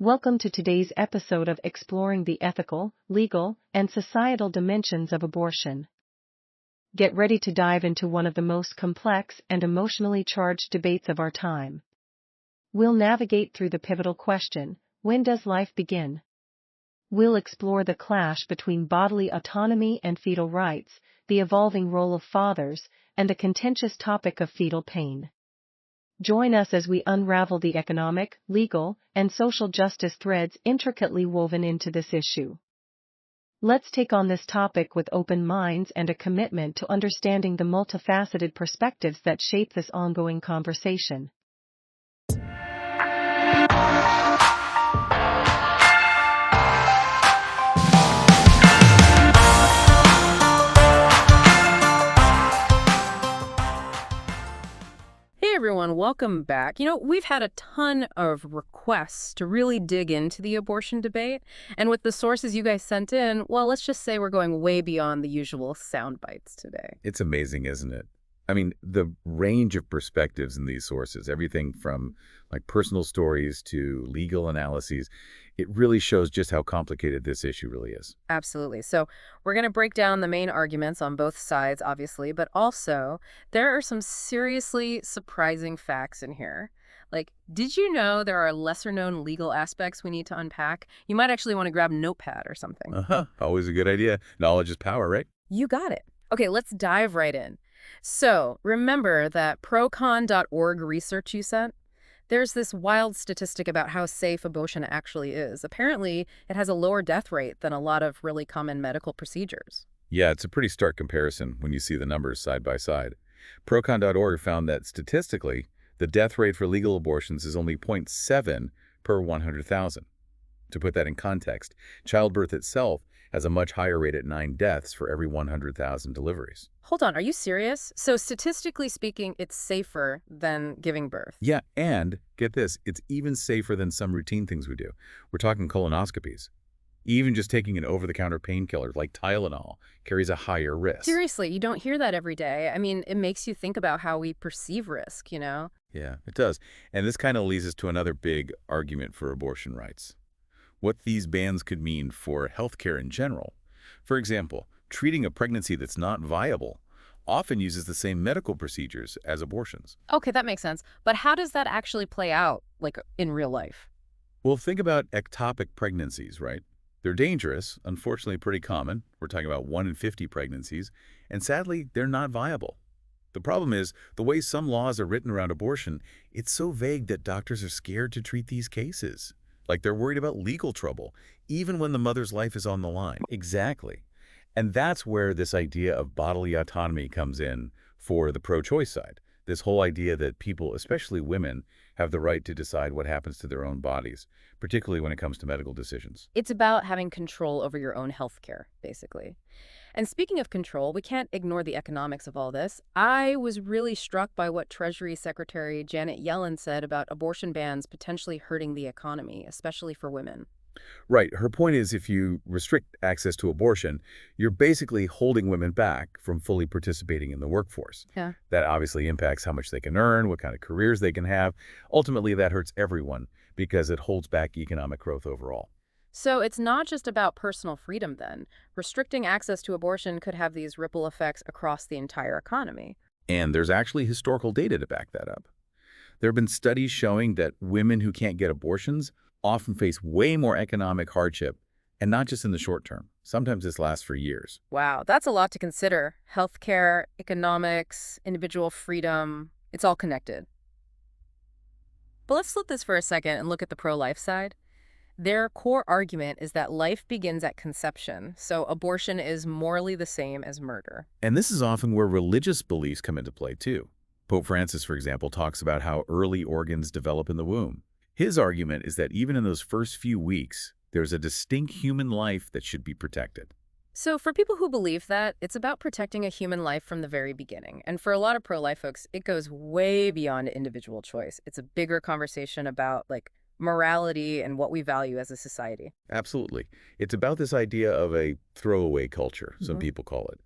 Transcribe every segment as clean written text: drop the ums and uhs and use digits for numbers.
Welcome to today's episode of exploring the ethical, legal, and societal dimensions of abortion. Get ready to dive into one of the most complex and emotionally charged debates of our time. We'll navigate through the pivotal question, when does life begin? We'll explore the clash between bodily autonomy and fetal rights, the evolving role of fathers, and the contentious topic of fetal pain. Join us as we unravel the economic, legal, and social justice threads intricately woven into this issue. Let's take on this topic with open minds and a commitment to understanding the multifaceted perspectives that shape this ongoing conversation. Hey everyone, welcome back. We've had a ton of requests to really dig into the abortion debate, and with the sources you guys sent in, well, let's just say we're going way beyond the usual sound bites today. It's amazing, isn't it? I mean, the range of perspectives in these sources, everything from like personal stories to legal analyses, it really shows just how complicated this issue really is. Absolutely. So we're going to break down the main arguments on both sides, obviously, but also there are some seriously surprising facts in here. Like, did you know there are lesser-known legal aspects we need to unpack? You might actually want to grab a notepad or something. Always a good idea. Knowledge is power, right? You got it. Okay, let's dive right in. So remember that procon.org research you sent? There's this wild statistic about how safe abortion actually is. Apparently, it has a lower death rate than a lot of really common medical procedures. Yeah, it's a pretty stark comparison when you see the numbers side by side. Procon.org found that statistically, the death rate for legal abortions is only 0.7 per 100,000. To put that in context, childbirth itself has a much higher rate at 9 deaths for every 100,000 deliveries. Hold on, are you serious? So statistically speaking, it's safer than giving birth? Yeah, and get this, it's even safer than some routine things we do. We're talking colonoscopies. Even just taking an over-the-counter painkiller like Tylenol carries a higher risk. Seriously, you don't hear that every day. I mean, it makes you think about how we perceive risk, Yeah, it does. And this kind of leads us to another big argument for abortion rights. What these bans could mean for healthcare in general. For example, treating a pregnancy that's not viable often uses the same medical procedures as abortions. Okay, that makes sense. But how does that actually play out, like, in real life? Well, think about ectopic pregnancies, right? They're dangerous, unfortunately pretty common. We're talking about 1 in 50 pregnancies, and sadly, they're not viable. The problem is, the way some laws are written around abortion, it's so vague that doctors are scared to treat these cases. Like they're worried about legal trouble, even when the mother's life is on the line. Exactly. And that's where this idea of bodily autonomy comes in for the pro-choice side. This whole idea that people, especially women, have the right to decide what happens to their own bodies, particularly when it comes to medical decisions. It's about having control over your own health care, basically. And speaking of control, we can't ignore the economics of all this. I was really struck by what Treasury Secretary Janet Yellen said about abortion bans potentially hurting the economy, especially for women. Right. Her point is if you restrict access to abortion, you're basically holding women back from fully participating in the workforce. Yeah. That obviously impacts how much they can earn, what kind of careers they can have. Ultimately, that hurts everyone because it holds back economic growth overall. So it's not just about personal freedom then. Restricting access to abortion could have these ripple effects across the entire economy. And there's actually historical data to back that up. There have been studies showing that women who can't get abortions often face way more economic hardship, and not just in the short term. Sometimes this lasts for years. Wow, that's a lot to consider. Healthcare, economics, individual freedom, it's all connected. But let's flip this for a second and look at the pro-life side. Their core argument is that life begins at conception, so abortion is morally the same as murder. And this is often where religious beliefs come into play, too. Pope Francis, for example, talks about how early organs develop in the womb. His argument is that even in those first few weeks, there's a distinct human life that should be protected. So for people who believe that, it's about protecting a human life from the very beginning. And for a lot of pro-life folks, it goes way beyond individual choice. It's a bigger conversation about, like, morality and what we value as a society. Absolutely. It's about this idea of a throwaway culture, some people call it.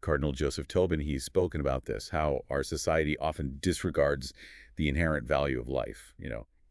Cardinal Joseph Tobin, he's spoken about this, how our society often disregards the inherent value of life.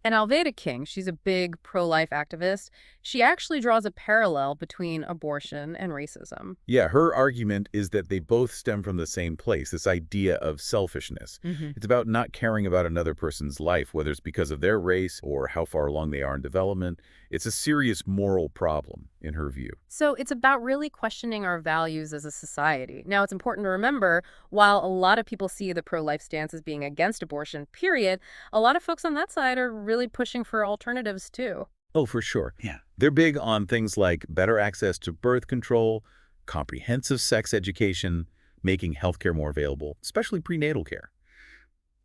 And Alveda King, she's a big pro-life activist. She actually draws a parallel between abortion and racism. Yeah, her argument is that they both stem from the same place, this idea of selfishness. Hmm. It's about not caring about another person's life, whether it's because of their race or how far along they are in development. It's a serious moral problem, in her view. So it's about really questioning our values as a society. Now, it's important to remember, while a lot of people see the pro-life stance as being against abortion, period, a lot of folks on that side are really pushing for alternatives too. Oh, for sure. Yeah. They're big on things like better access to birth control, comprehensive sex education, making healthcare more available, especially prenatal care.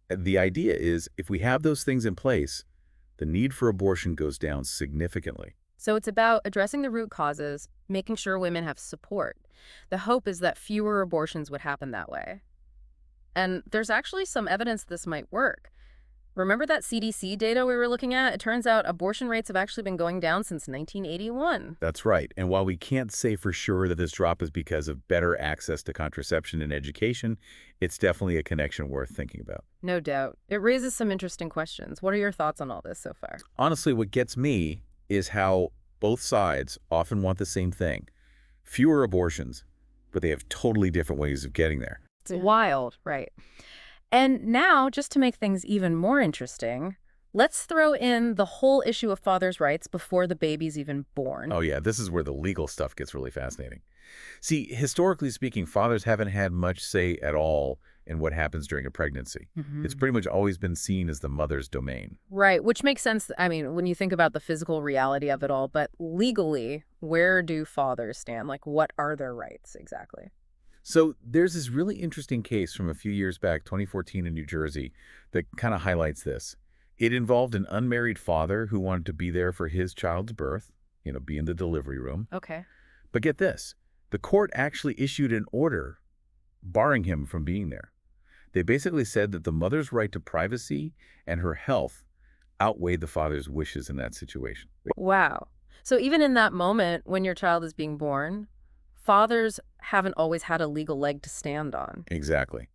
The idea is if we have those things in place, the need for abortion goes down significantly. So it's about addressing the root causes, making sure women have support. The hope is that fewer abortions would happen that way. And there's actually some evidence this might work. Remember that CDC data we were looking at? It turns out abortion rates have actually been going down since 1981. That's right. And while we can't say for sure that this drop is because of better access to contraception and education, it's definitely a connection worth thinking about. No doubt. It raises some interesting questions. What are your thoughts on all this so far? Honestly, what gets me is how both sides often want the same thing, fewer abortions, but they have totally different ways of getting there. It's wild, right? And now, just to make things even more interesting, let's throw in the whole issue of fathers' rights before the baby's even born. Oh yeah, this is where the legal stuff gets really fascinating. See, historically speaking, fathers haven't had much say at all in what happens during a pregnancy. It's pretty much always been seen as the mother's domain. Right, which makes sense. I mean, when you think about the physical reality of it all, but legally, where do fathers stand? Like, what are their rights exactly? So there's this really interesting case from a few years back, 2014 in New Jersey, that kind of highlights this. It involved an unmarried father who wanted to be there for his child's birth, be in the delivery room. Okay. But get this, the court actually issued an order barring him from being there. They basically said that the mother's right to privacy and her health outweighed the father's wishes in that situation. Wow. So even in that moment when your child is being born, fathers haven't always had a legal leg to stand on. Exactly.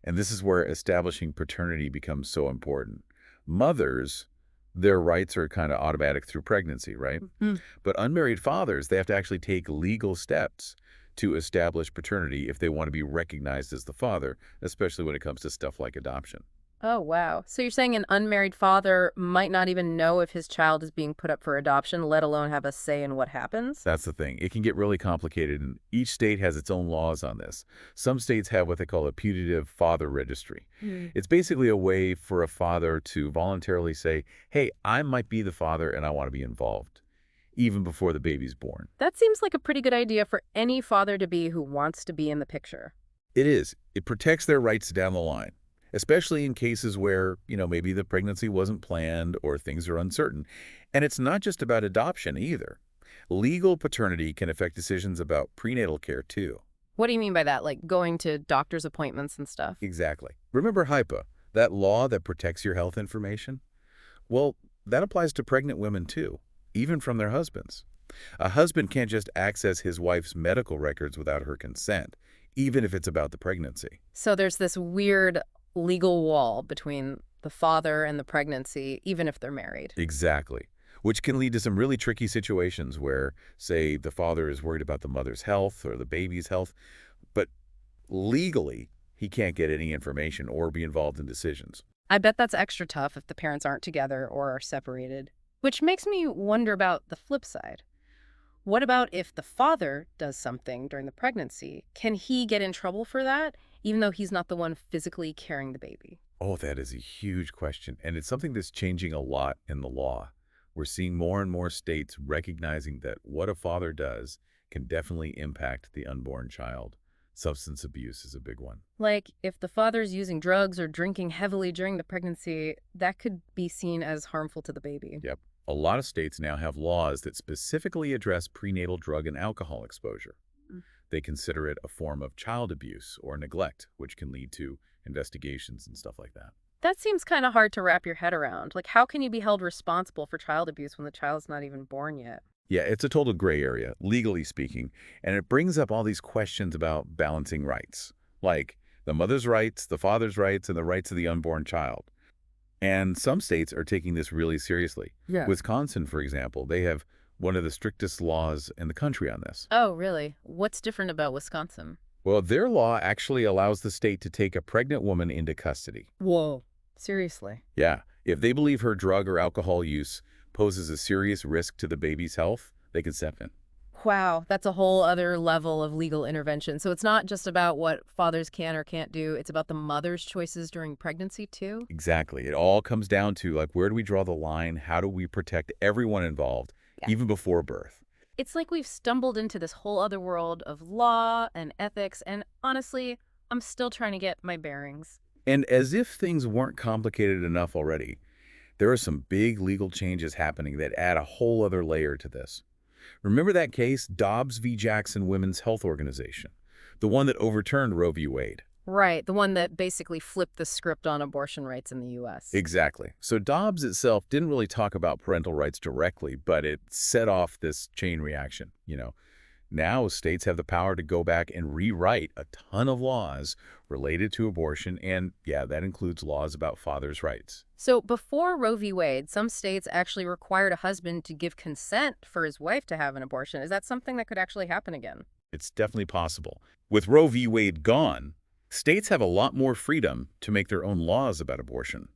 And this is where establishing paternity becomes so important. Mothers, their rights are kind of automatic through pregnancy, right? Mm. But unmarried fathers, they have to actually take legal steps to establish paternity if they want to be recognized as the father, especially when it comes to stuff like adoption. Oh, wow. So you're saying an unmarried father might not even know if his child is being put up for adoption, let alone have a say in what happens? That's the thing. It can get really complicated, and each state has its own laws on this. Some states have what they call a putative father registry. Mm. It's basically a way for a father to voluntarily say, hey, I might be the father and I want to be involved, even before the baby's born. That seems like a pretty good idea for any father-to-be who wants to be in the picture. It is. It protects their rights down the line, especially in cases where, maybe the pregnancy wasn't planned or things are uncertain. And it's not just about adoption either. Legal paternity can affect decisions about prenatal care too. What do you mean by that? Like going to doctor's appointments and stuff? Exactly. Remember HIPAA, that law that protects your health information? Well, that applies to pregnant women too, even from their husbands. A husband can't just access his wife's medical records without her consent, even if it's about the pregnancy. So there's this weird legal wall between the father and the pregnancy, even if they're married. Exactly. Which can lead to some really tricky situations where, say, the father is worried about the mother's health or the baby's health, but legally, he can't get any information or be involved in decisions. I bet that's extra tough if the parents aren't together or are separated. Which makes me wonder about the flip side. What about if the father does something during the pregnancy? Can he get in trouble for that, even though he's not the one physically carrying the baby? Oh, that is a huge question, and it's something that's changing a lot in the law. We're seeing more and more states recognizing that what a father does can definitely impact the unborn child. Substance abuse is a big one. Like, if the father's using drugs or drinking heavily during the pregnancy, that could be seen as harmful to the baby. Yep. A lot of states now have laws that specifically address prenatal drug and alcohol exposure. Mm. They consider it a form of child abuse or neglect, which can lead to investigations and stuff like that. That seems kind of hard to wrap your head around. Like, how can you be held responsible for child abuse when the child's not even born yet? Yeah, it's a total gray area, legally speaking, and it brings up all these questions about balancing rights, like the mother's rights, the father's rights, and the rights of the unborn child. And some states are taking this really seriously. Yeah. Wisconsin, for example, they have one of the strictest laws in the country on this. Oh, really? What's different about Wisconsin? Well, their law actually allows the state to take a pregnant woman into custody. Whoa. Seriously? Yeah, if they believe her drug or alcohol use poses a serious risk to the baby's health, they can step in. Wow, that's a whole other level of legal intervention. So it's not just about what fathers can or can't do, it's about the mother's choices during pregnancy too? Exactly. It all comes down to, like, where do we draw the line? How do we protect everyone involved, Yeah. even before birth? It's like we've stumbled into this whole other world of law and ethics, and honestly, I'm still trying to get my bearings. And as if things weren't complicated enough already, there are some big legal changes happening that add a whole other layer to this. Remember that case, Dobbs v. Jackson Women's Health Organization, the one that overturned Roe v. Wade? Right, the one that basically flipped the script on abortion rights in the U.S. Exactly. So Dobbs itself didn't really talk about parental rights directly, but it set off this chain reaction. Now states have the power to go back and rewrite a ton of laws related to abortion, and yeah, that includes laws about fathers' rights. So before Roe v. Wade, some states actually required a husband to give consent for his wife to have an abortion. Is that something that could actually happen again? It's definitely possible. With Roe v. Wade gone, states have a lot more freedom to make their own laws about abortion.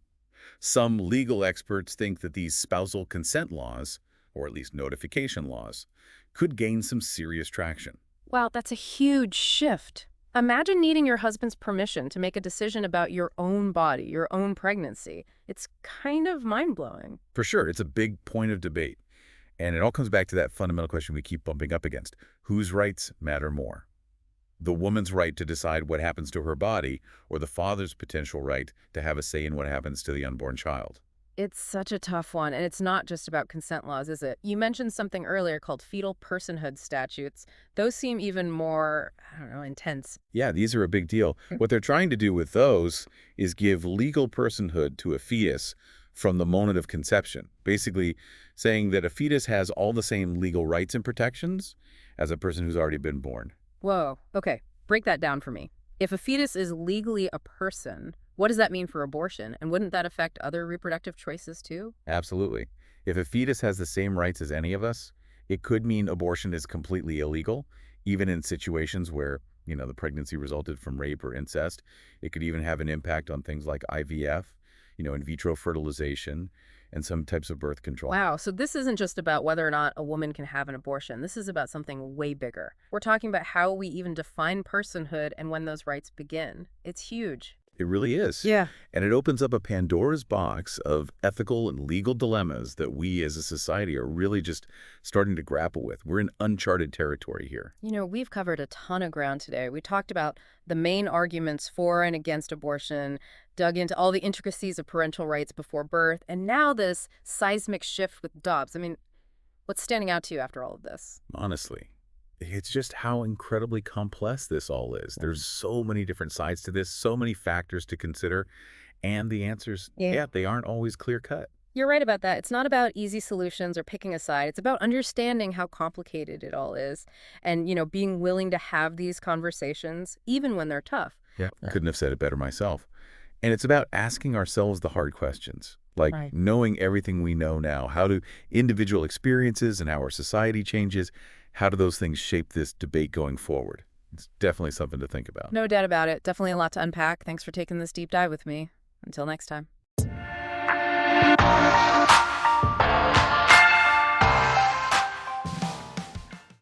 Some legal experts think that these spousal consent laws, or at least notification laws, could gain some serious traction. Wow, that's a huge shift. Imagine needing your husband's permission to make a decision about your own body, your own pregnancy. It's kind of mind-blowing. For sure, it's a big point of debate. And it all comes back to that fundamental question we keep bumping up against. Whose rights matter more? The woman's right to decide what happens to her body, or the father's potential right to have a say in what happens to the unborn child? It's such a tough one, and it's not just about consent laws, is it? You mentioned something earlier called fetal personhood statutes. Those seem even more, I don't know, intense. Yeah, these are a big deal. What they're trying to do with those is give legal personhood to a fetus from the moment of conception, basically saying that a fetus has all the same legal rights and protections as a person who's already been born. Whoa, okay, break that down for me. If a fetus is legally a person, what does that mean for abortion? And wouldn't that affect other reproductive choices too? Absolutely. If a fetus has the same rights as any of us, it could mean abortion is completely illegal, even in situations where, the pregnancy resulted from rape or incest. It could even have an impact on things like IVF, in vitro fertilization, and some types of birth control. Wow, so this isn't just about whether or not a woman can have an abortion. This is about something way bigger. We're talking about how we even define personhood and when those rights begin. It's huge. It really is. Yeah. And it opens up a Pandora's box of ethical and legal dilemmas that we as a society are really just starting to grapple with. We're in uncharted territory here. We've covered a ton of ground today. We talked about the main arguments for and against abortion, dug into all the intricacies of parental rights before birth, and now this seismic shift with Dobbs. I mean, what's standing out to you after all of this? Honestly, it's just how incredibly complex this all is. There's so many different sides to this, so many factors to consider, and the answers, they aren't always clear-cut. You're right about that. It's not about easy solutions or picking a side. It's about understanding how complicated it all is and, being willing to have these conversations, even when they're tough. Yeah, couldn't have said it better myself. And it's about asking ourselves the hard questions, like knowing everything we know now. How do individual experiences and how our society changes, how do those things shape this debate going forward? It's definitely something to think about. No doubt about it. Definitely a lot to unpack. Thanks for taking this deep dive with me. Until next time.